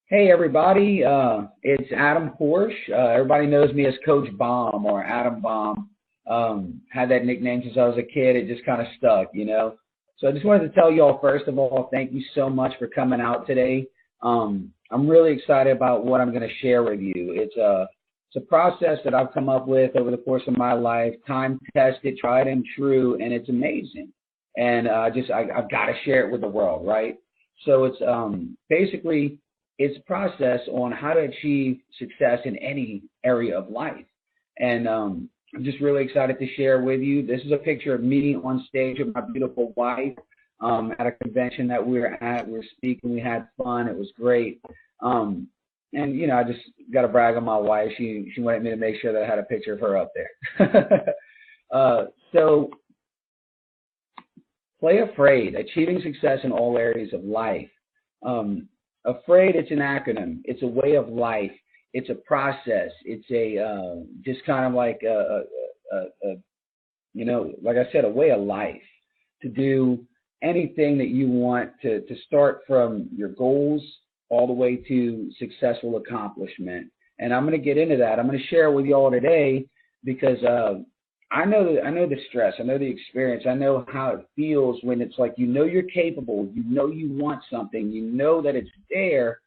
Hey everybody, it's Adam Porche. Everybody knows me as Coach Bomb or Adam Bomb. Had that nickname since I was a kid. It just kind of stuck. So I just wanted to tell you all, first of all, thank you so much for coming out today. I'm really excited about what I'm going to share with you. It's a process that I've come up with over the course of my life, time tested, tried and true, and it's amazing. And I've got to share it with the world, right? So it's basically it's a process on how to achieve success in any area of life. And I'm just really excited to share with you. This is a picture of me on stage with my beautiful wife at a convention that we were at. We were speaking. We had fun. It was great. And I just got to brag on my wife. She wanted me to make sure that I had a picture of her up there. So play afraid, achieving success in all areas of life. Afraid, it's an acronym. It's a way of life. It's a process. It's a just kind of like like I said, a way of life to do anything that you want to start from your goals all the way to successful accomplishment. And I'm going to get into that. I'm going to share with you all today because I know the stress, I know the experience, I know how it feels when it's like you're capable, you want something, that it's there,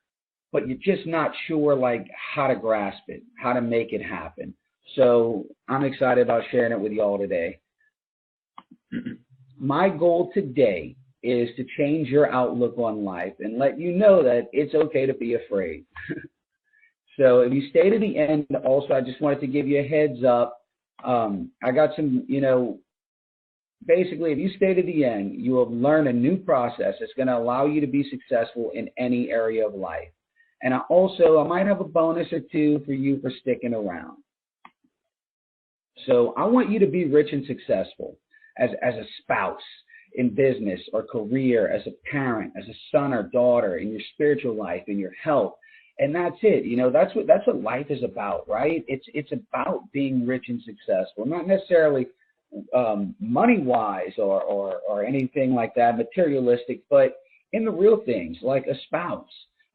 but you're just not sure like how to grasp it, how to make it happen. So I'm excited about sharing it with you all today. My goal today is to change your outlook on life and let you know that it's okay to be afraid. So if you stay to the end, also I just wanted to give you a heads up. I got some, basically if you stay to the end, you will learn a new process that's going to allow you to be successful in any area of life. And I might have a bonus or two for you for sticking around. So I want you to be rich and successful as a spouse, in business or career, as a parent, as a son or daughter, in your spiritual life, in your health. And that's it. That's what life is about, right? It's about being rich and successful, not necessarily money-wise or anything like that, materialistic, but in the real things, like a spouse,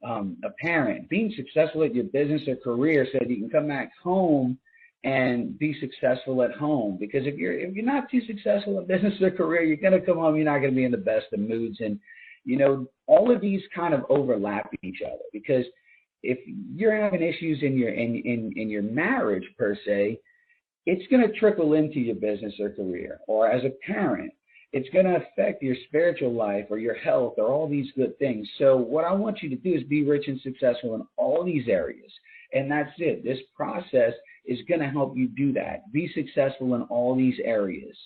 a parent, being successful at your business or career so that you can come back home and be successful at home. Because if you're not too successful in business or career, you're going to come home, you're not going to be in the best of moods. And, all of these kind of overlap each other, because if you're having issues in your marriage per se, it's going to trickle into your business or career. Or as a parent, it's going to affect your spiritual life or your health or all these good things. So what I want you to do is be rich and successful in all these areas. And that's it. This process is going to help you do that. Be successful in all these areas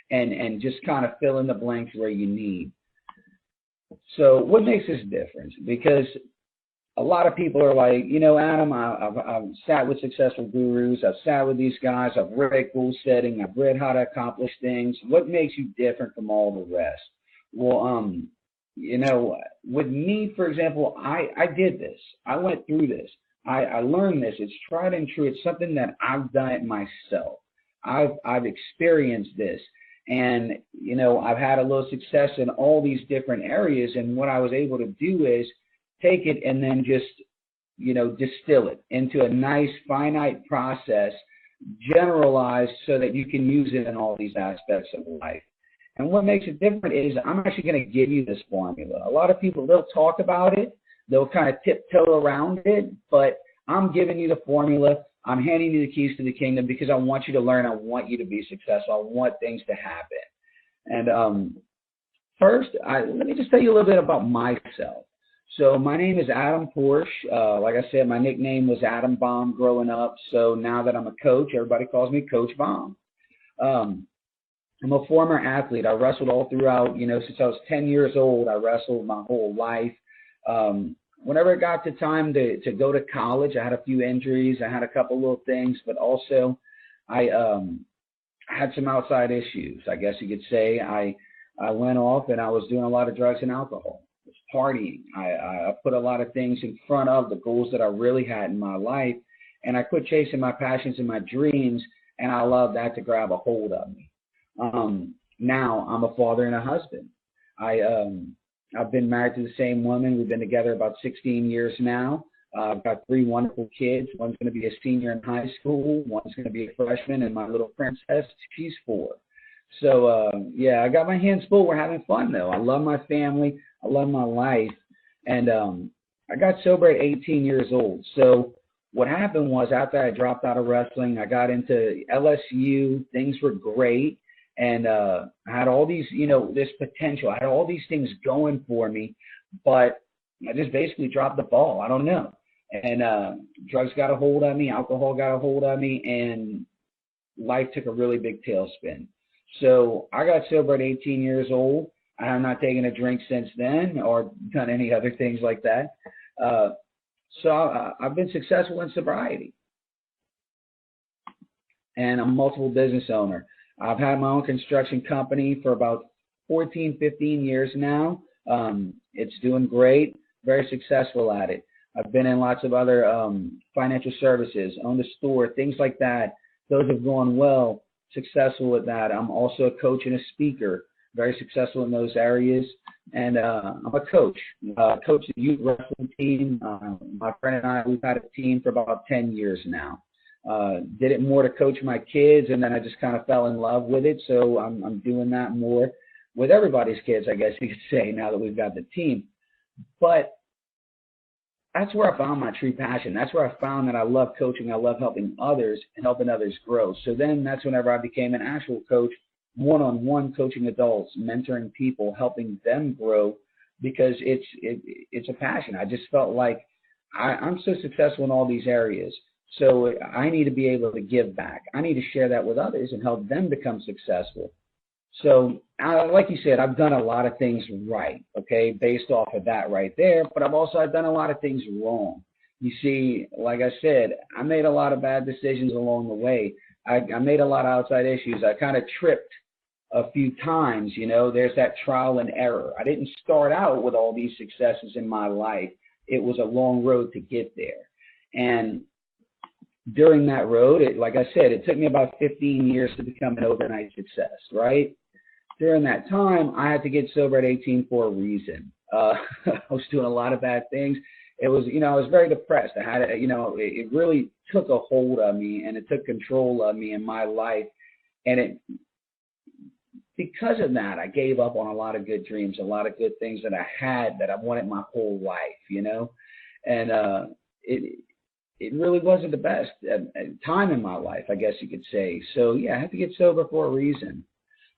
and just kind of fill in the blanks where you need. So what makes this difference? Because a lot of people are like, Adam, I've sat with successful gurus. I've sat with these guys. I've read goal setting. I've read how to accomplish things. What makes you different from all the rest? Well, with me, for example, I did this. I went through this. I learned this. It's tried and true. It's something that I've done it myself. I've experienced this. And, I've had a little success in all these different areas. And what I was able to do is take it and then just, distill it into a nice finite process, generalized so that you can use it in all these aspects of life. And what makes it different is I'm actually going to give you this formula. A lot of people, they'll talk about it. They'll kind of tiptoe around it, but I'm giving you the formula. I'm handing you the keys to the kingdom because I want you to learn. I want you to be successful. I want things to happen. And first, let me just tell you a little bit about myself. So my name is Adam Porche. Like I said, my nickname was Adam Bomb growing up. So now that I'm a coach, everybody calls me Coach Bomb. I'm a former athlete. I wrestled all throughout, since I was 10 years old. I wrestled my whole life. Whenever it got to time to go to college, I had a few injuries. I had a couple little things, but also I had some outside issues, I guess you could say. I went off and I was doing a lot of drugs and alcohol. I was partying. I put a lot of things in front of the goals that I really had in my life, and I quit chasing my passions and my dreams, and I allowed that to grab a hold of me. Now I'm a father and a husband. I've been married to the same woman. We've been together about 16 years now. I've got 3 wonderful kids. One's going to be a senior in high school. One's going to be a freshman, and my little princess, she's 4. So, yeah, I got my hands full. We're having fun, though. I love my family. I love my life. And I got sober at 18 years old. So what happened was after I dropped out of wrestling, I got into LSU. Things were great. And I had all these, this potential. I had all these things going for me, but I just basically dropped the ball. I don't know. And drugs got a hold of me, alcohol got a hold of me, and life took a really big tailspin. So I got sober at 18 years old. I have not taken a drink since then or done any other things like that. So I've been successful in sobriety. And I'm a multiple business owner. I've had my own construction company for about 14, 15 years now. It's doing great, very successful at it. I've been in lots of other financial services, owned a store, things like that. Those have gone well, successful at that. I'm also a coach and a speaker, very successful in those areas. And I'm a coach. Coach the youth wrestling team. My friend and I, we've had a team for about 10 years now. Did it more to coach my kids, and then I just kind of fell in love with it. So I'm doing that more with everybody's kids, I guess you could say, now that we've got the team. But that's where I found my true passion. That's where I found that I love coaching. I love helping others and helping others grow. So then that's whenever I became an actual coach, one-on-one coaching adults, mentoring people, helping them grow, because it's a passion. I just felt like I'm so successful in all these areas. So I need to be able to give back. I need to share that with others and help them become successful. So like you said, I've done a lot of things right, okay, based off of that right there, but I've done a lot of things wrong. You see, like I said, I made a lot of bad decisions along the way. I made a lot of outside issues. I kind of tripped a few times, there's that trial and error. I didn't start out with all these successes in my life. It was a long road to get there. And during that road, like I said, it took me about 15 years to become an overnight success, right? During that time, I had to get sober at 18 for a reason. I was doing a lot of bad things. It was, I was very depressed. I had, it really took a hold of me, and it took control of me in my life. And because of that, I gave up on a lot of good dreams, a lot of good things that I had that I wanted my whole life, And it really wasn't the best time in my life, I guess you could say. So, yeah, I had to get sober for a reason.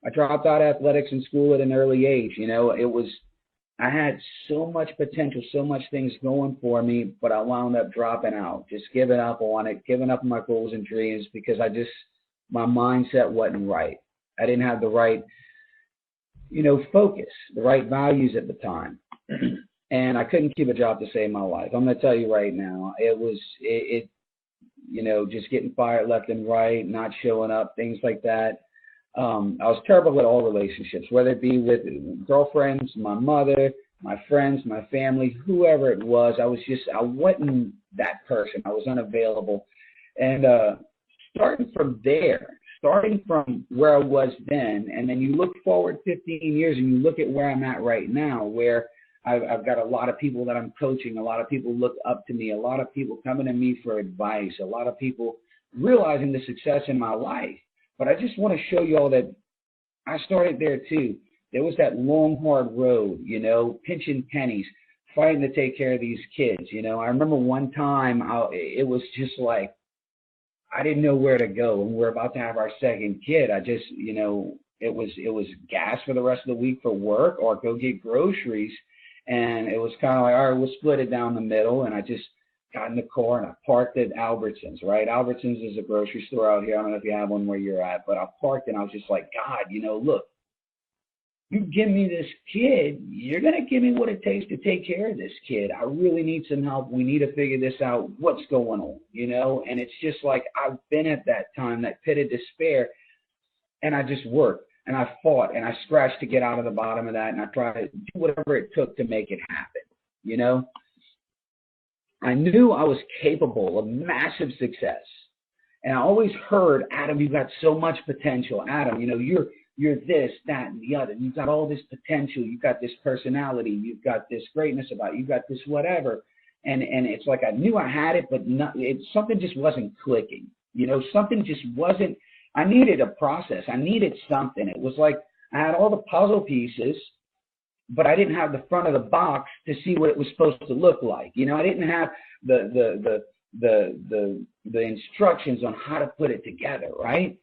I dropped out of athletics in school at an early age. I had so much potential, so much things going for me, but I wound up dropping out, just giving up on it, giving up on my goals and dreams because my mindset wasn't right. I didn't have the right, focus, the right values at the time. And I couldn't keep a job to save my life. I'm going to tell you right now, just getting fired left and right, not showing up, things like that. I was terrible with all relationships, whether it be with girlfriends, my mother, my friends, my family, whoever it was. I wasn't that person. I was unavailable. And starting from where I was then, and then you look forward 15 years and you look at where I'm at right now, where I've got a lot of people that I'm coaching, a lot of people look up to me, a lot of people coming to me for advice, a lot of people realizing the success in my life. But I just want to show you all that I started there too. There was that long, hard road, pinching pennies, fighting to take care of these kids. I remember one time it was just like I didn't know where to go. And we're about to have our second kid. I just, it was gas for the rest of the week for work or go get groceries. And it was kind of like, all right, we'll split it down the middle. And I just got in the car and I parked at Albertsons, right? Albertsons is a grocery store out here. I don't know if you have one where you're at, but I parked and I was just like, God, look, you give me this kid, you're going to give me what it takes to take care of this kid. I really need some help. We need to figure this out. What's going on, And it's just like I've been at that time, that pit of despair, and I just worked. And I fought and I scratched to get out of the bottom of that, and I tried to do whatever it took to make it happen, I knew I was capable of massive success. And I always heard, Adam, you've got so much potential. Adam, you're this, that, and the other. You've got all this potential. You've got this personality. You've got this greatness about you. You've got this whatever. And it's like I knew I had it, but something just wasn't clicking. Something just wasn't. I needed a process. I needed something. It was like I had all the puzzle pieces, but I didn't have the front of the box to see what it was supposed to look like. I didn't have the instructions on how to put it together, right?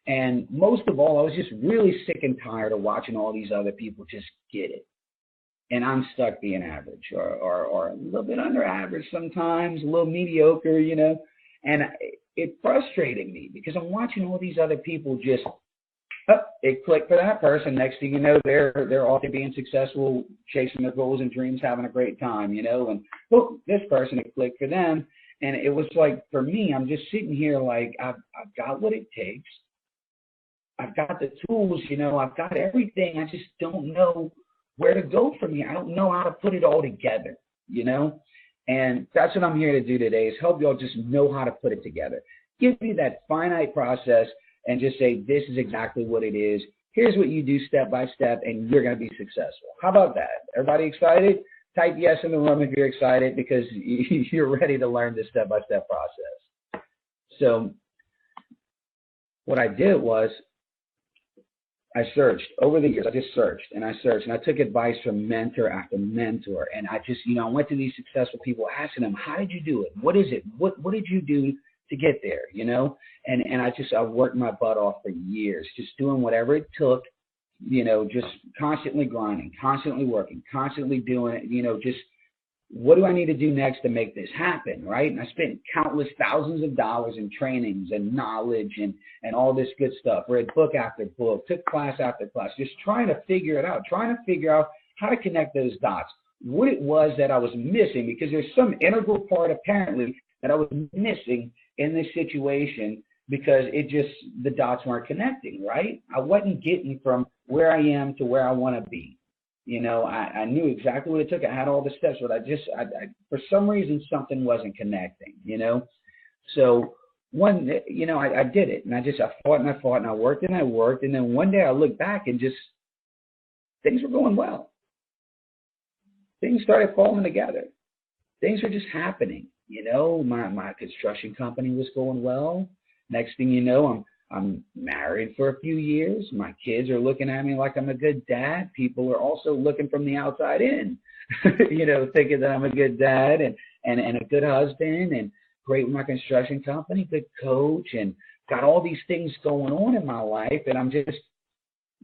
And most of all, I was just really sick and tired of watching all these other people just get it. And I'm stuck being average or a little bit under average sometimes, a little mediocre, and it frustrated me because I'm watching all these other people just, it clicked for that person. Next thing you know, they're off to being successful, chasing their goals and dreams, having a great time, and this person, it clicked for them. And it was like, for me, I'm just sitting here like, I've got what it takes. I've got the tools, I've got everything. I just don't know where to go from here. I don't know how to put it all together, And that's what I'm here to do today, is help y'all just know how to put it together. Give me that finite process and just say, this is exactly what it is. Here's what you do step by step, and you're going to be successful. How about that? Everybody excited? Type yes in the room if you're excited, because you're ready to learn this step-by-step process. So what I did was I searched over the years. I just searched and I took advice from mentor after mentor. And I just, I went to these successful people asking them, how did you do it? What is it? What did you do to get there? And I worked my butt off for years, just doing whatever it took, just constantly grinding, constantly working, constantly doing it, just what do I need to do next to make this happen, right? And I spent countless thousands of dollars in trainings and knowledge and all this good stuff. Read book after book, took class after class, just trying to figure it out, trying to figure out how to connect those dots, what it was that I was missing, because there's some integral part apparently that I was missing in this situation, because the dots weren't connecting, right? I wasn't getting from where I am to where I want to be. I knew exactly what it took. I had all the steps, but I for some reason, something wasn't connecting, So I did it, and I fought and I fought and I worked and I worked. And then one day I looked back and just, things were going well. Things started falling together. Things were just happening. My construction company was going well. Next thing you know, I'm married for a few years. My kids are looking at me like I'm a good dad. People are also looking from the outside in, thinking that I'm a good dad and a good husband and great with my construction company, good coach, and got all these things going on in my life. And I'm just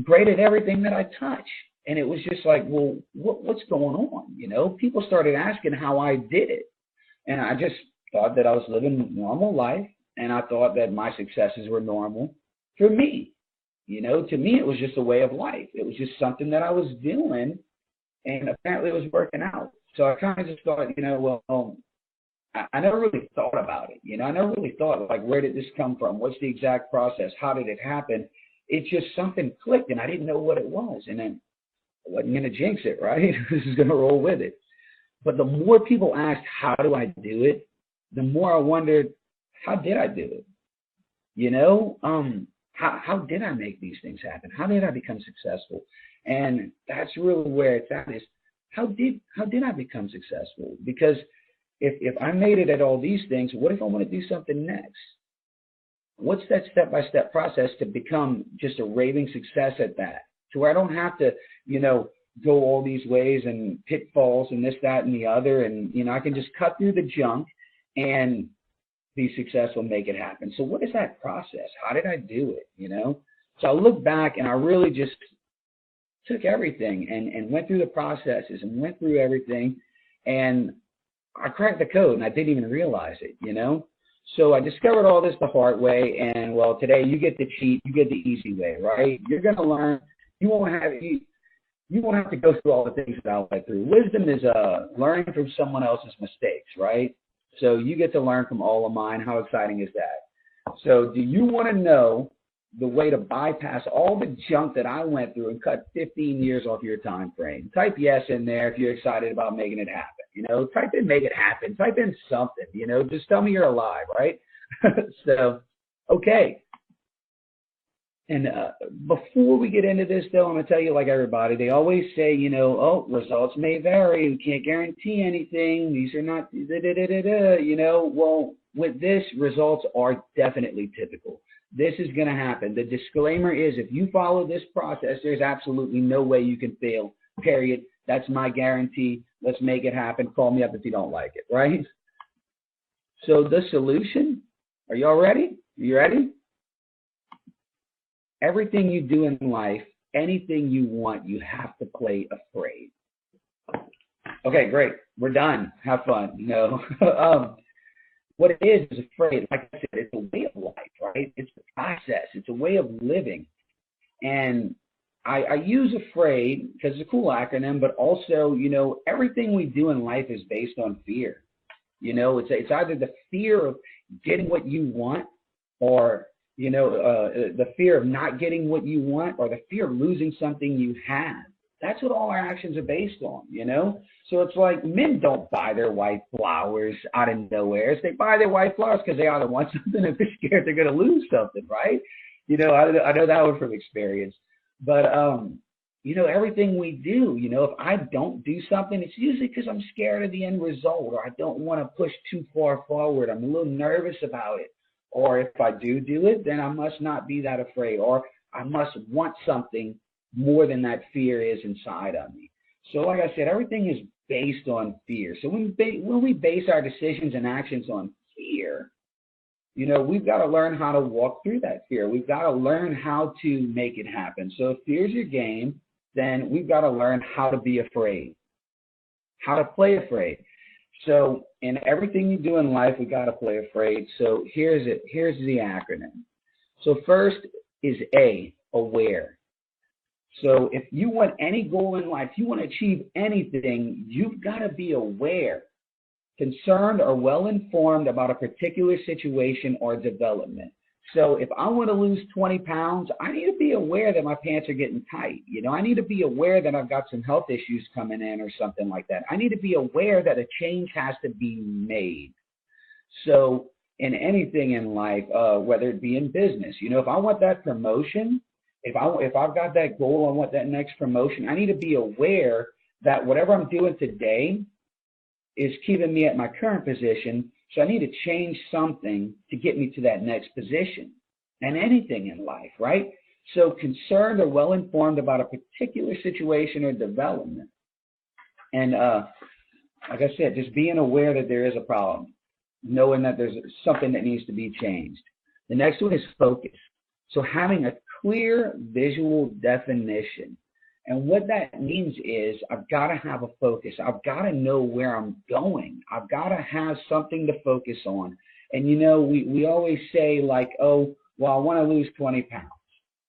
great at everything that I touch. And it was just like, well, what's going on? People started asking how I did it. And I just thought that I was living a normal life. And I thought that my successes were normal for me. To me, it was just a way of life. It was just something that I was doing, and apparently it was working out. So I kind of just thought, I never really thought about it. I never really thought, like, where did this come from? What's the exact process? How did it happen? It's just something clicked, and I didn't know what it was. And then I wasn't going to jinx it, right? This is going to roll with it. But the more people asked, how do I do it, the more I wondered, how did I do it? How did I make these things happen? How did I become successful? And that's really where it's at, is how did I become successful? Because if I made it at all these things, what if I want to do something next? What's that step-by-step process to become just a raving success at that? To where I don't have to, go all these ways and pitfalls and this, that, and the other. And, I can just cut through the junk and be successful, make it happen. So what is that process? How did I do it? So I look back and I really just took everything and went through the processes and went through everything, and I cracked the code and I didn't even realize it, So I discovered all this the hard way, and well, today you get the cheat, you get the easy way, right? You're going to learn. You won't have to go through all the things that I went through. Wisdom is learning from someone else's mistakes, right? So you get to learn from all of mine. How exciting is that? So do you want to know the way to bypass all the junk that I went through and cut 15 years off your time frame? Type yes in there if you're excited about making it happen. Type in make it happen. Type in something, just tell me you're alive, right? So, okay. And before we get into this, though, I'm going to tell you, like everybody, they always say, oh, results may vary. We can't guarantee anything. These are not, Well, with this, results are definitely typical. This is going to happen. The disclaimer is if you follow this process, there's absolutely no way you can fail, period. That's my guarantee. Let's make it happen. Call me up if you don't like it, right? So the solution, are you all ready? You ready? Everything you do in life, anything you want, you have to play afraid. Okay, great. We're done. Have fun. What it is afraid. Like I said, it's a way of life, right? It's a process. It's a way of living. And I use afraid because it's a cool acronym, but also, everything we do in life is based on fear. It's either the fear of getting what you want or the fear of not getting what you want or the fear of losing something you have. That's what all our actions are based on, So it's like men don't buy their wife flowers out of nowhere. They buy their wife flowers because they either want something or they're scared they're going to lose something, right? I know that one from experience. But, everything we do, if I don't do something, it's usually because I'm scared of the end result or I don't want to push too far forward. I'm a little nervous about it. Or if I do it, then I must not be that afraid, or I must want something more than that fear is inside of me. So like I said, everything is based on fear. So when we base our decisions and actions on fear, we've got to learn how to walk through that fear. We've got to learn how to make it happen. So if fear's your game, then we've got to learn how to be afraid, how to play afraid. So in everything you do in life, we got to play afraid. So here's it. Here's the acronym. So first is A, aware. So if you want any goal in life, you want to achieve anything, you've got to be aware, concerned, or well-informed about a particular situation or development. So if I want to lose 20 pounds, I need to be aware that my pants are getting tight. I need to be aware that I've got some health issues coming in or something like that. I need to be aware that a change has to be made. So in anything in life, whether it be in business, if I want that promotion, if I've got that goal, I want that next promotion, I need to be aware that whatever I'm doing today is keeping me at my current position. So I need to change something to get me to that next position, and anything in life, right? So concerned or well-informed about a particular situation or development. And like I said, just being aware that there is a problem, knowing that there's something that needs to be changed. The next one is focus. So having a clear visual definition. And what that means is I've got to have a focus. I've got to know where I'm going. I've got to have something to focus on. And, we always say like, oh, well, I want to lose 20 pounds.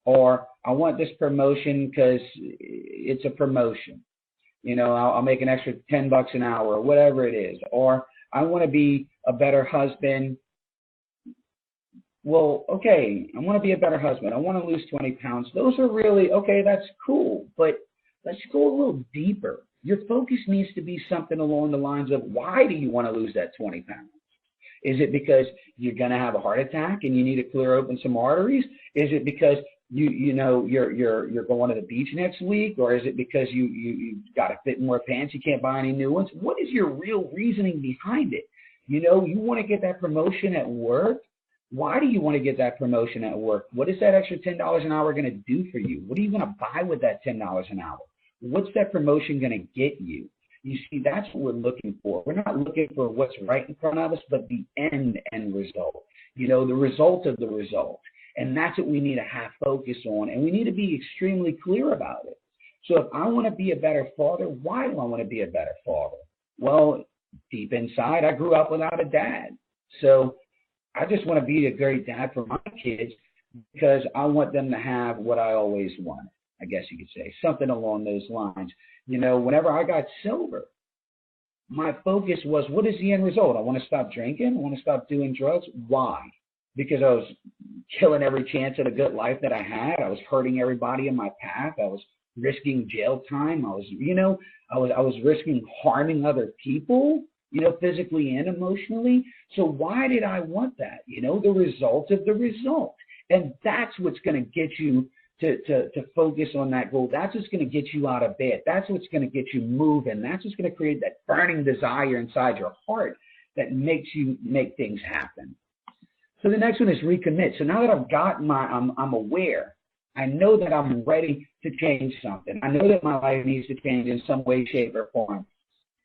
Or I want this promotion because it's a promotion. I'll make an extra $10 an hour or whatever it is. Or I want to be a better husband. Well, okay, I want to be a better husband. I want to lose 20 pounds. Those are really, okay, that's cool. But let's go a little deeper. Your focus needs to be something along the lines of, why do you want to lose that 20 pounds? Is it because you're going to have a heart attack and you need to clear open some arteries? Is it because you're going to the beach next week? Or is it because you got to fit more pants, you can't buy any new ones? What is your real reasoning behind it? You want to get that promotion at work. Why do you want to get that promotion at work? What is that extra $10 an hour going to do for you? What are you going to buy with that $10 an hour? What's that promotion going to get you? You see, that's what we're looking for. We're not looking for what's right in front of us, but the end result, the result of the result. And that's what we need to have focus on. And we need to be extremely clear about it. So if I want to be a better father, why do I want to be a better father? Well, deep inside, I grew up without a dad. So I just want to be a great dad for my kids because I want them to have what I always wanted, I guess you could say, something along those lines. Whenever I got sober, my focus was, what is the end result? I want to stop drinking. I want to stop doing drugs. Why? Because I was killing every chance at a good life that I had. I was hurting everybody in my path. I was risking jail time. I was risking harming other people, physically and emotionally. So why did I want that? The result of the result. And that's what's going to get you to focus on that goal. That's what's going to get you out of bed. That's what's going to get you moving. That's what's going to create that burning desire inside your heart that makes you make things happen. So the next one is recommit. So now that I've got I'm aware. I know that I'm ready to change something. I know that my life needs to change in some way, shape, or form.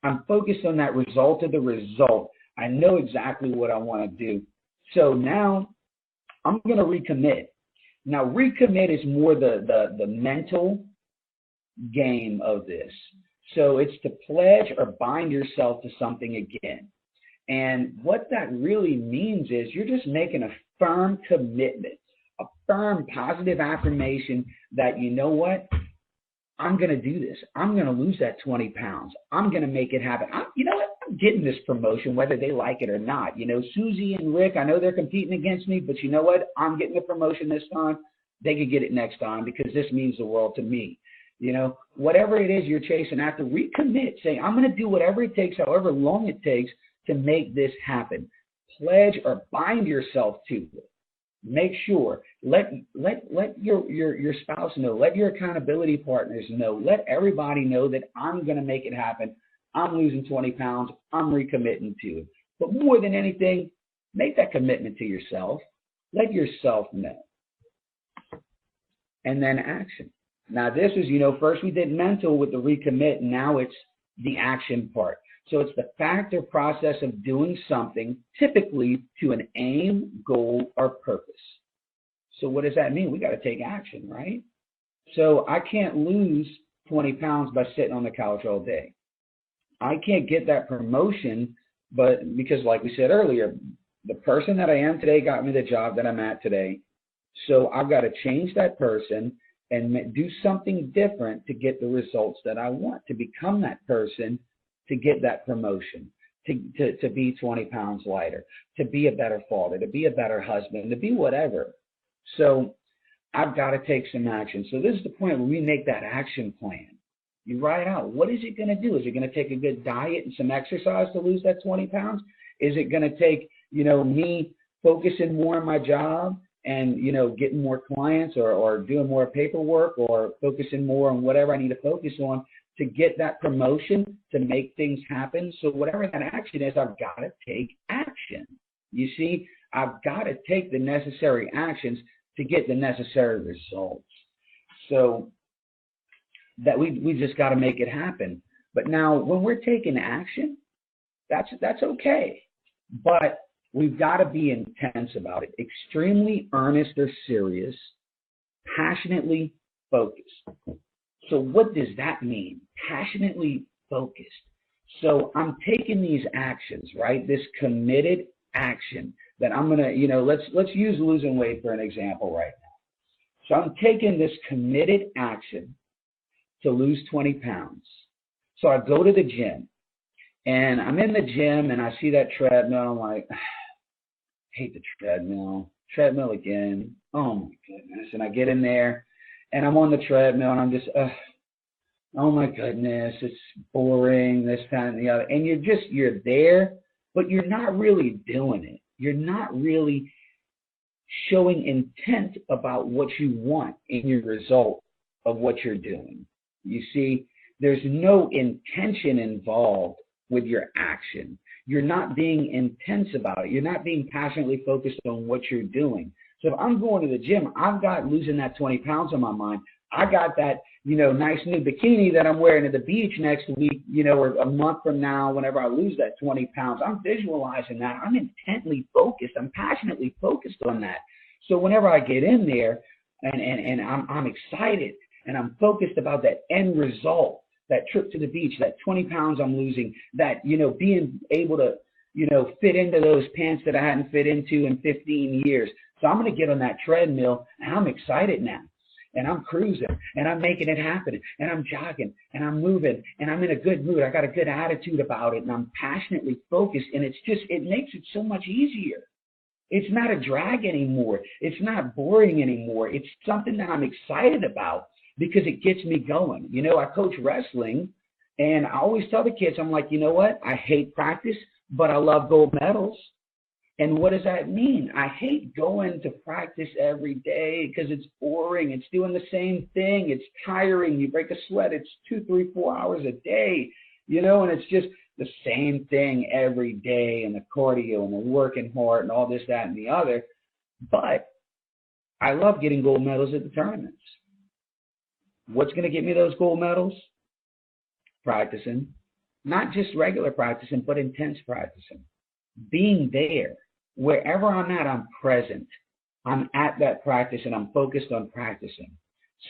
I'm focused on that result of the result. I know exactly what I want to do. So now I'm going to recommit. Now, recommit is more the mental game of this. So it's to pledge or bind yourself to something again. And what that really means is you're just making a firm commitment, a firm positive affirmation that, you know what, I'm going to do this. I'm going to lose that 20 pounds. I'm going to make it happen. You know what? I'm getting this promotion, whether they like it or not. You know, Susie and Rick, I know they're competing against me, but you know what? I'm getting the promotion this time. They could get it next time because this means the world to me. You know, whatever it is you're chasing after, recommit. Say, I'm going to do whatever it takes, however long it takes to make this happen. Pledge or bind yourself to it. Make sure, let your spouse know, let your accountability partners know, let everybody know that I'm going to make it happen. I'm losing 20 pounds. I'm recommitting to it. But more than anything, make that commitment to yourself. Let yourself know. And then action. Now this is, you know, first we did mental with the recommit. Now it's the action part. So it's the fact or process of doing something, typically to an aim, goal, or purpose. So what does that mean? We got to take action, right? So I can't lose 20 pounds by sitting on the couch all day. I can't get that promotion, but because like we said earlier, the person that I am today got me the job that I'm at today. So I've got to change that person and do something different to get the results that I want, to become that person, to get that promotion, to be 20 pounds lighter, to be a better father, to be a better husband, to be whatever. So I've got to take some action. So this is the point where we make that action plan. You write out, what is it going to do? Is it going to take a good diet and some exercise to lose that 20 pounds? Is it going to take, you know, me focusing more on my job and, you know, getting more clients or doing more paperwork or focusing more on whatever I need to focus on to get that promotion, to make things happen? So whatever that action is, I've got to take action. You see, I've got to take the necessary actions to get the necessary results. So that we just got to make it happen. But now when we're taking action, that's okay. But we've got to be intense about it, extremely earnest or serious, passionately focused. So what does that mean? Passionately focused. So I'm taking these actions, right? This committed action that I'm going to, you know, let's use losing weight for an example right now. So I'm taking this committed action to lose 20 pounds. So I go to the gym and I'm in the gym and I see that treadmill. I'm like, I hate the treadmill again. Oh my goodness. And I get in there and I'm on the treadmill and I'm just, oh my goodness, it's boring, this, that, and the other. And you're there, but you're not really doing it. You're not really showing intent about what you want in your result of what you're doing. You see, there's no intention involved with your action. You're not being intense about it. You're not being passionately focused on what you're doing. So if I'm going to the gym, I've got losing that 20 pounds on my mind. I got that, you know, nice new bikini that I'm wearing at the beach next week, you know, or a month from now, whenever I lose that 20 pounds. I'm visualizing that. I'm intently focused. I'm passionately focused on that. So whenever I get in there and I'm excited and I'm focused about that end result, that trip to the beach, that 20 pounds I'm losing, that, you know, being able to, you know, fit into those pants that I hadn't fit into in 15 years. So I'm going to get on that treadmill and I'm excited now. And I'm cruising, and I'm making it happen, and I'm jogging, and I'm moving, and I'm in a good mood. I got a good attitude about it, and I'm passionately focused, and it makes it so much easier. It's not a drag anymore. It's not boring anymore. It's something that I'm excited about because it gets me going. You know, I coach wrestling, and I always tell the kids, I'm like, you know what? I hate practice, but I love gold medals. And what does that mean? I hate going to practice every day because it's boring. It's doing the same thing. It's tiring. You break a sweat. It's 2, 3, 4 hours a day, and it's just the same thing every day, and the cardio and the working hard and all this, that, and the other. But I love getting gold medals at the tournaments. What's going to get me those gold medals? Practicing. Not just regular practicing, but intense practicing. Being there. Wherever I'm at, I'm present. I'm at that practice and I'm focused on practicing.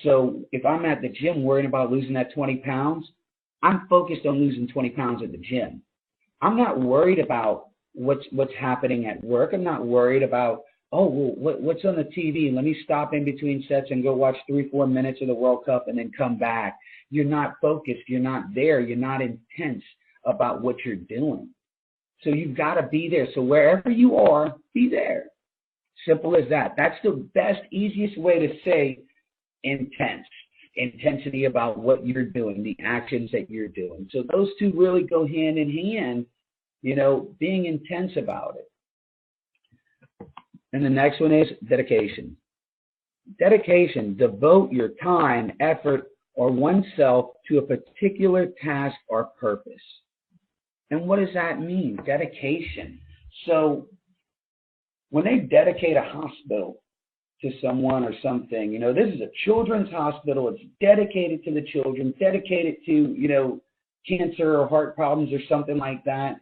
So if I'm at the gym worrying about losing that 20 pounds, I'm focused on losing 20 pounds at the gym. I'm not worried about what's happening at work. I'm not worried about, what's on the TV? Let me stop in between sets and go watch 3, 4 minutes of the World Cup and then come back. You're not focused. You're not there. You're not intense about what you're doing. So you've got to be there. So wherever you are, be there. Simple as that. That's the best, easiest way to say intense. Intensity about what you're doing, the actions that you're doing. So those two really go hand in hand, being intense about it. And the next one is dedication. Dedication, devote your time, effort, or oneself to a particular task or purpose. And what does that mean? Dedication. So when they dedicate a hospital to someone or something, this is a children's hospital. It's dedicated to the children, dedicated to, cancer or heart problems or something like that.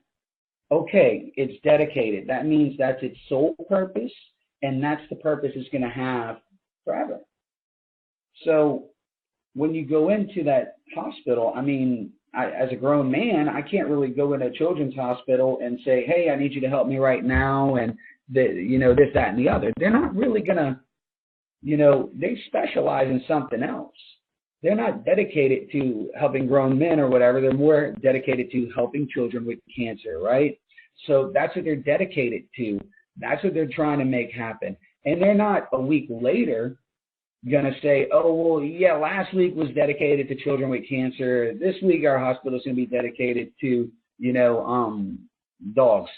Okay, it's dedicated. That means that's its sole purpose, and that's the purpose it's going to have forever. So when you go into that hospital, as a grown man, I can't really go into a children's hospital and say, hey, I need you to help me right now, and this, that, and the other. They're not really going to, they specialize in something else. They're not dedicated to helping grown men or whatever. They're more dedicated to helping children with cancer, right? So that's what they're dedicated to. That's what they're trying to make happen. And they're not a week later going to say, last week was dedicated to children with cancer. This week our hospital is going to be dedicated to, dogs.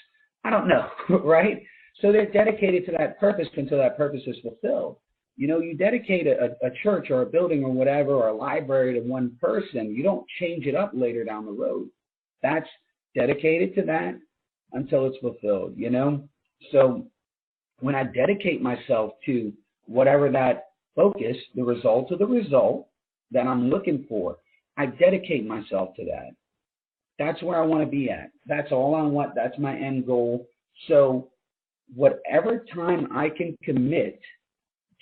I don't know, right? So they're dedicated to that purpose until that purpose is fulfilled. You dedicate a church or a building or whatever, or a library to one person. You don't change it up later down the road. That's dedicated to that until it's fulfilled, So when I dedicate myself to whatever that focus, the result of the result that I'm looking for, I dedicate myself to that. That's where I want to be at. That's all I want. That's my end goal. So whatever time I can commit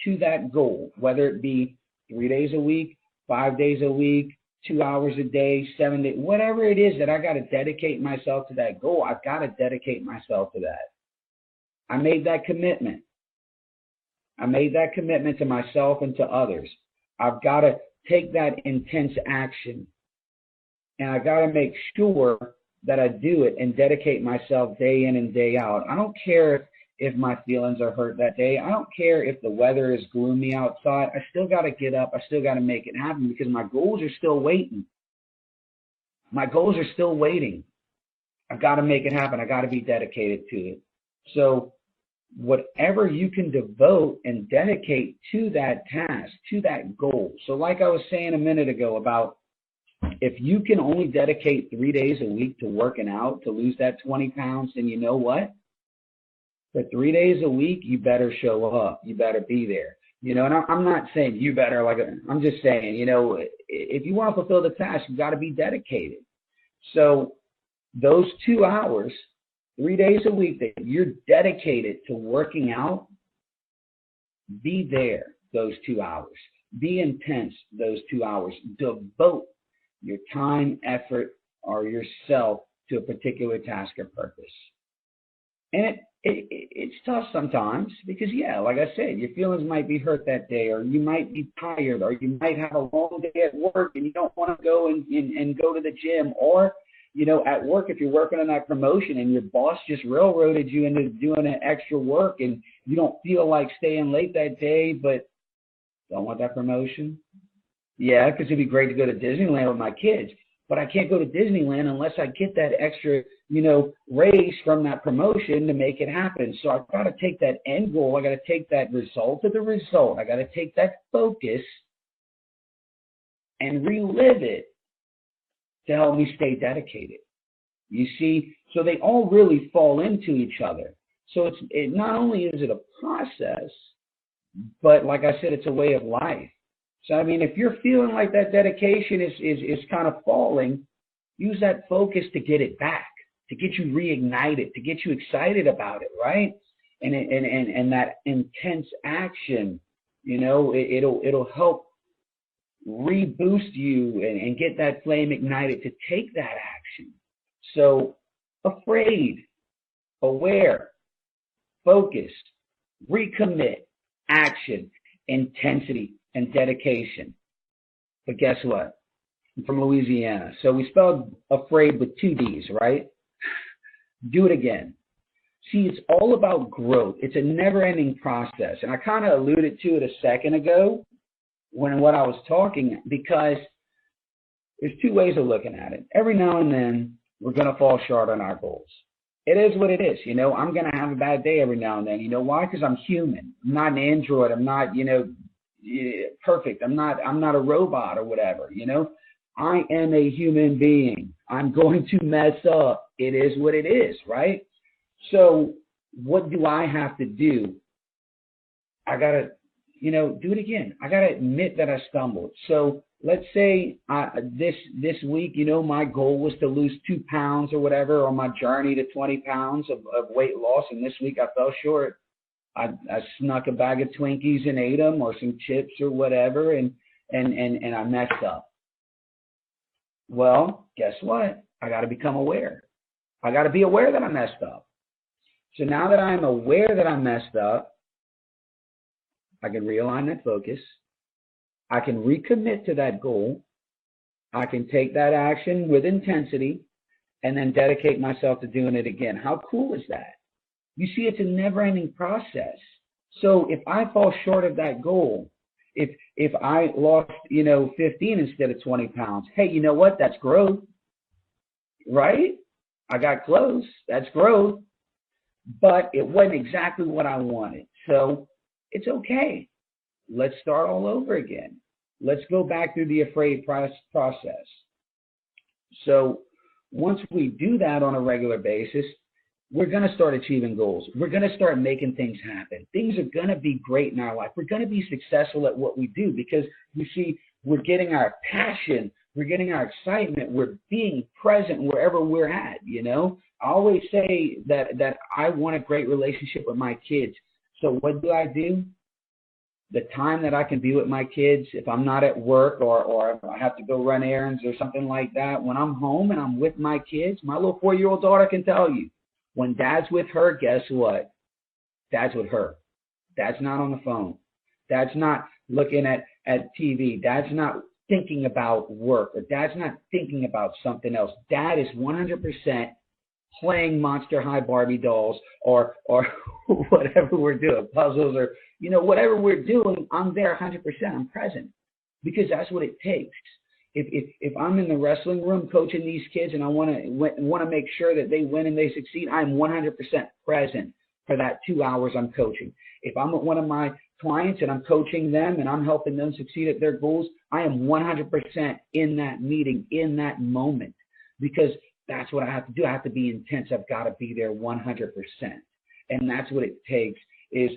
to that goal, whether it be 3 days a week, 5 days a week, 2 hours a day, 7 days, whatever it is that I got to dedicate myself to that goal, I've got to dedicate myself to that. I made that commitment. I made that commitment to myself and to others. I've got to take that intense action, and I got to make sure that I do it and dedicate myself day in and day out. I don't care if my feelings are hurt that day. I don't care if the weather is gloomy outside. I still got to get up. I still got to make it happen because my goals are still waiting. My goals are still waiting. I've got to make it happen. I got to be dedicated to it. So whatever you can devote and dedicate to that task, to that goal. So like I was saying a minute ago about if you can only dedicate 3 days a week to working out to lose that 20 pounds, then you know what? For 3 days a week, you better show up. You better be there. And I'm not saying you better, I'm just saying, if you want to fulfill the task, you've got to be dedicated. So those 2 hours, 3 days a week that you're dedicated to working out, be there those 2 hours. Be intense those 2 hours. Devote your time, effort, or yourself to a particular task or purpose. And it's tough sometimes because, like I said, your feelings might be hurt that day, or you might be tired, or you might have a long day at work and you don't want to go and go to the gym, or at work, if you're working on that promotion and your boss just railroaded you into doing an extra work and you don't feel like staying late that day, but don't want that promotion? Yeah, because it'd be great to go to Disneyland with my kids. but I can't go to Disneyland unless I get that extra, raise from that promotion to make it happen. So I've got to take that end goal. I got to take that result of the result. I got to take that focus and relive it to help me stay dedicated. You see, so they all really fall into each other. So it not only is it a process, but like I said, it's a way of life. So, I mean, if you're feeling like that dedication is kind of falling, use that focus to get it back, to get you reignited, to get you excited about it, right? And that intense action, it'll help reboost you and get that flame ignited to take that action. So, afraid, aware, focused, recommit, action, intensity, and dedication. But guess what? I'm from Louisiana. So we spelled afraid with 2 D's, right? Do it again. See, it's all about growth. It's a never-ending process. And I kind of alluded to it a second ago what I was talking, because there's 2 ways of looking at it. Every now and then, we're going to fall short on our goals. It is what it is. I'm going to have a bad day every now and then. You know why? Because I'm human. I'm not an android. I'm not, perfect. I'm not a robot or whatever. I am a human being. I'm going to mess up. It is what it is, right? So what do I have to do? I got to, do it again. I got to admit that I stumbled. So let's say this week, my goal was to lose 2 pounds or whatever on my journey to 20 pounds of weight loss. And this week I fell short. I snuck a bag of Twinkies and ate them, or some chips or whatever, and I messed up. Well, guess what? I got to become aware. I got to be aware that I messed up. So now that I'm aware that I messed up, I can realign that focus. I can recommit to that goal. I can take that action with intensity and then dedicate myself to doing it again. How cool is that? You see, it's a never-ending process. So if I fall short of that goal, if I lost, 15 instead of 20 pounds, hey, you know what? That's growth, right? I got close. That's growth. But it wasn't exactly what I wanted. So it's okay. Let's start all over again. Let's go back through the afraid process. So once we do that on a regular basis, we're going to start achieving goals. We're going to start making things happen. Things are going to be great in our life. We're going to be successful at what we do because, you see, we're getting our passion. We're getting our excitement. We're being present wherever we're at, I always say that I want a great relationship with my kids. So what do? The time that I can be with my kids, if I'm not at work or if I have to go run errands or something like that, when I'm home and I'm with my kids, my little 4-year-old daughter can tell you, when Dad's with her, guess what? Dad's with her. Dad's not on the phone. Dad's not looking at TV. Dad's not thinking about work, or Dad's not thinking about something else. Dad is 100% playing Monster High Barbie dolls or whatever we're doing, puzzles or, whatever we're doing, I'm there 100%. I'm present because that's what it takes. If I'm in the wrestling room coaching these kids and I want to make sure that they win and they succeed, I'm 100% present for that 2 hours I'm coaching. If I'm with one of my clients and I'm coaching them and I'm helping them succeed at their goals, I am 100% in that meeting, in that moment, because that's what I have to do. I have to be intense. I've got to be there 100%. And that's what it takes, is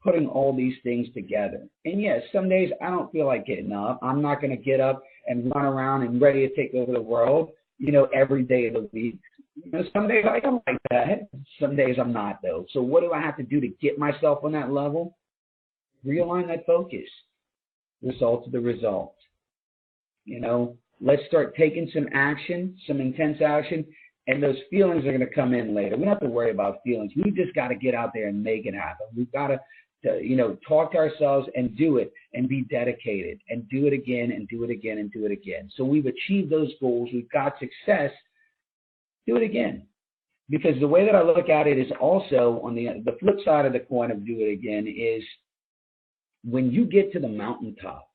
putting all these things together. And yes, some days I don't feel like getting up. I'm not going to get up and run around and ready to take over the world, every day of the week. Some days I don't like that. Some days I'm not, though. So what do I have to do to get myself on that level? Realign that focus. Result to the result. Let's start taking some action, some intense action, and those feelings are going to come in later. We don't have to worry about feelings. We just got to get out there and make it happen. We've got to talk to ourselves and do it and be dedicated and do it again and do it again and do it again. So we've achieved those goals. We've got success. Do it again. Because the way that I look at it is also on the flip side of the coin of do it again is when you get to the mountaintop,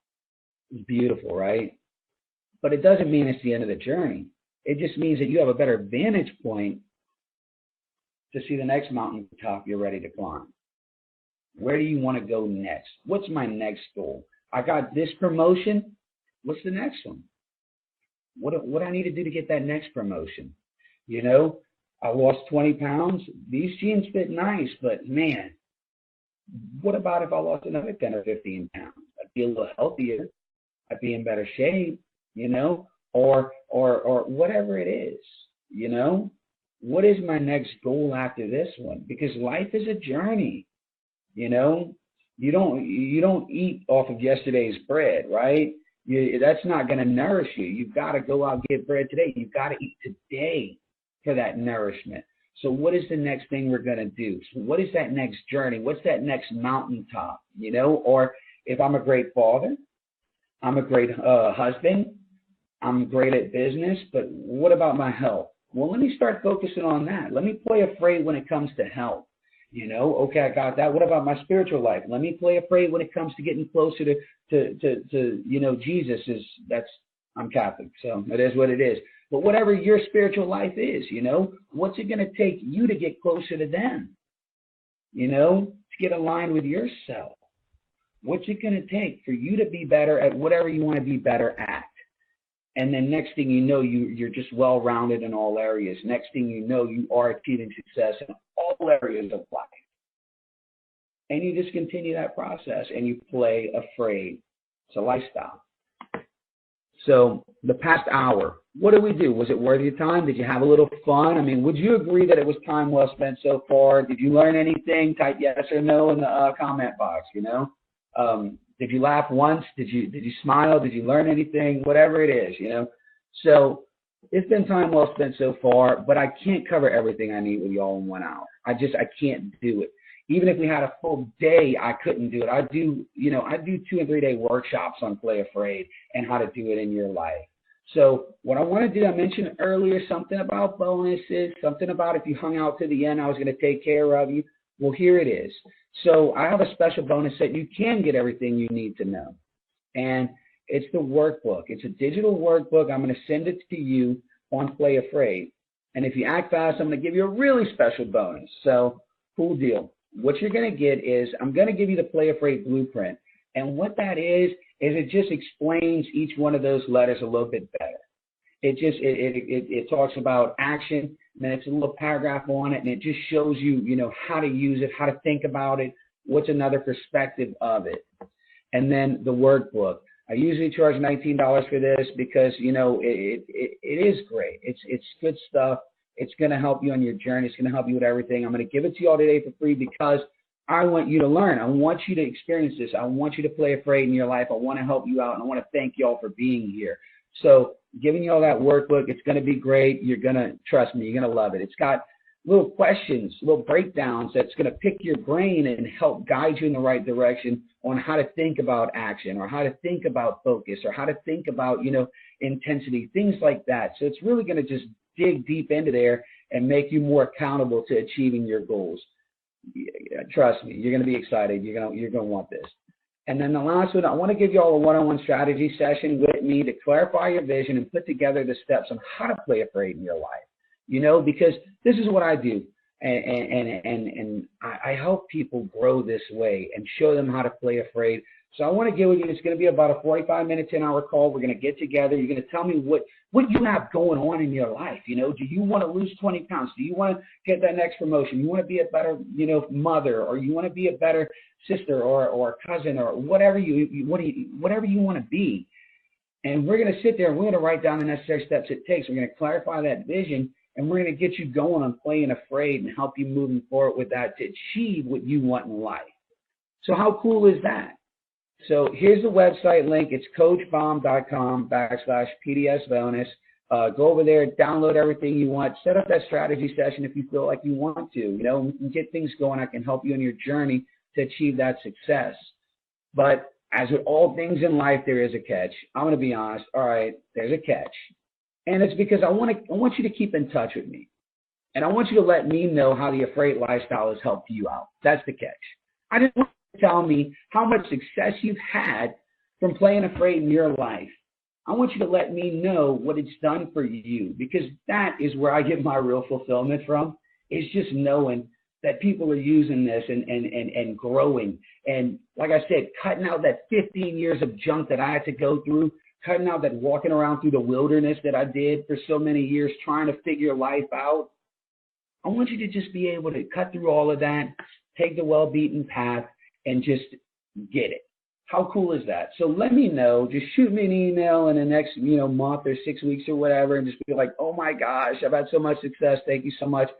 it's beautiful, right? but it doesn't mean it's the end of the journey. It just means that you have a better vantage point to see the next mountaintop you're ready to climb. Where do you want to go next? What's my next goal? I got this promotion. What's the next one? What do I need to do to get that next promotion? You know, I lost 20 pounds. These jeans fit nice, but man, what about if I lost another 10 or 15 pounds? I'd be a little healthier. I'd be in better shape, you know, or whatever it is, you know. What is my next goal after this one? Because life is a journey, you know. You don't eat off of yesterday's bread, right? That's not going to nourish you. You've got to go out and get bread today. You've got to eat today for that nourishment. So what is the next thing we're going to do? So what is that next journey? What's that next mountaintop, you know? Or if I'm a great father, I'm a great husband, I'm great at business, but what about my health? Well, let me start focusing on that. Let me play afraid when it comes to health. You know, okay, I got that. What about my spiritual life? Let me play afraid when it comes to getting closer to you know, Jesus. I'm Catholic, so it is what it is. But whatever your spiritual life is, you know, what's it going to take you to get closer to them? You know, to get aligned with yourself. What's it going to take for you to be better at whatever you want to be better at? And then next thing you know, you're just well-rounded in all areas. Next thing you know, you are achieving success in all areas of life. And you just continue that process and you play afraid. It's a lifestyle. So the past hour, what did we do? Was it worth your time? Did you have a little fun? I mean, would you agree that it was time well spent so far? Did you learn anything? Type yes or no in the comment box, you know. Did you laugh once? Did you smile? Did you learn anything? Whatever it is, you know. So it's been time well spent so far, but I can't cover everything I need with y'all in 1 hour. I can't do it. Even if we had a full day, I couldn't do it. I do 2 and 3 day workshops on Play Afraid and how to do it in your life. So what I want to do, I mentioned earlier something about bonuses, something about if you hung out to the end, I was going to take care of you. Well, here it is. So I have a special bonus that you can get everything you need to know. And it's the workbook. It's a digital workbook. I'm going to send it to you on Play Afraid. And if you act fast, I'm going to give you a really special bonus. So cool deal. What you're going to get is I'm going to give you the Play Afraid blueprint. And what that is it just explains each one of those letters a little bit better. It talks about action, and then it's a little paragraph on it, and it just shows you, you know, how to use it, how to think about it, what's another perspective of it. And then the workbook. I usually charge $19 for this because, you know, it is great. It's good stuff. It's going to help you on your journey. It's going to help you with everything. I'm going to give it to you all today for free because I want you to learn. I want you to experience this. I want you to play afraid in your life. I want to help you out, and I want to thank you all for being here. So giving you all that workbook, it's going to be great. You're going to, trust me, you're going to love it. It's got little questions, little breakdowns that's going to pick your brain and help guide you in the right direction on how to think about action or how to think about focus or how to think about, you know, intensity, things like that. So it's really going to just dig deep into there and make you more accountable to achieving your goals. Trust me, you're going to be excited. You're going to want this. And then the last one, I want to give you all a one-on-one strategy session with me to clarify your vision and put together the steps on how to play afraid in your life. You know, because this is what I do, and I help people grow this way and show them how to play afraid. So I want to give you, it's going to be about a 45-minute, 10-hour call. We're going to get together. You're going to tell me what you have going on in your life. You know, do you want to lose 20 pounds? Do you want to get that next promotion? You want to be a better, you know, mother, or you want to be a better sister or cousin or whatever whatever you want to be. And we're going to sit there and we're going to write down the necessary steps it takes. We're going to clarify that vision. And we're going to get you going on playing afraid and help you moving forward with that to achieve what you want in life. So how cool is that? So here's the website link. It's coachbomb.com/PDS bonus. Go over there, download everything you want, set up that strategy session if you feel like you want to. You know, we can get things going. I can help you on your journey to achieve that success. But as with all things in life, there is a catch. I'm going to be honest. All right, there's a catch. And it's because I want you to keep in touch with me. And I want you to let me know how the afraid lifestyle has helped you out. That's the catch. I just want you to tell me how much success you've had from playing afraid in your life. I want you to let me know what it's done for you, because that is where I get my real fulfillment from. It's just knowing that people are using this and growing. And like I said, cutting out that 15 years of junk that I had to go through, cutting out that walking around through the wilderness that I did for so many years, trying to figure life out. I want you to just be able to cut through all of that, take the well-beaten path, and just get it. How cool is that? So let me know. Just shoot me an email in the next, month or 6 weeks or whatever, and just be like, oh my gosh, I've had so much success. Thank you so much.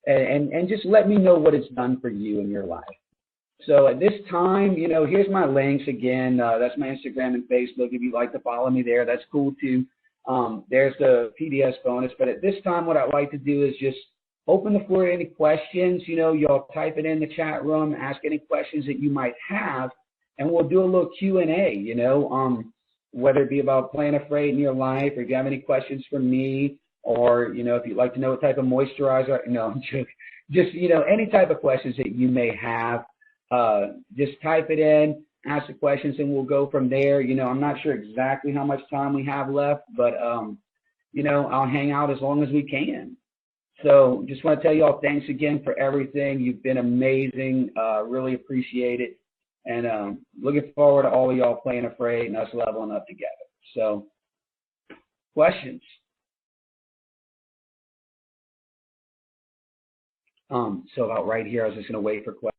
And just let me know what it's done for you in your life. So at this time, here's my links again. That's my Instagram and Facebook. If you'd like to follow me there, that's cool too. There's the PDS bonus. But at this time, what I'd like to do is just open the floor to any questions. Y'all type it in the chat room, ask any questions that you might have, and we'll do a little Q&A, whether it be about playing afraid in your life, or if you have any questions for me, or, if you'd like to know what type of moisturizer, no, I'm joking. Just, any type of questions that you may have, just type it in, ask the questions, and we'll go from there. I'm not sure exactly how much time we have left, but, I'll hang out as long as we can. So just want to tell you all thanks again for everything. You've been amazing. Really appreciate it. And looking forward to all of y'all playing afraid and us leveling up together. So questions? So about right here, I was just going to wait for questions.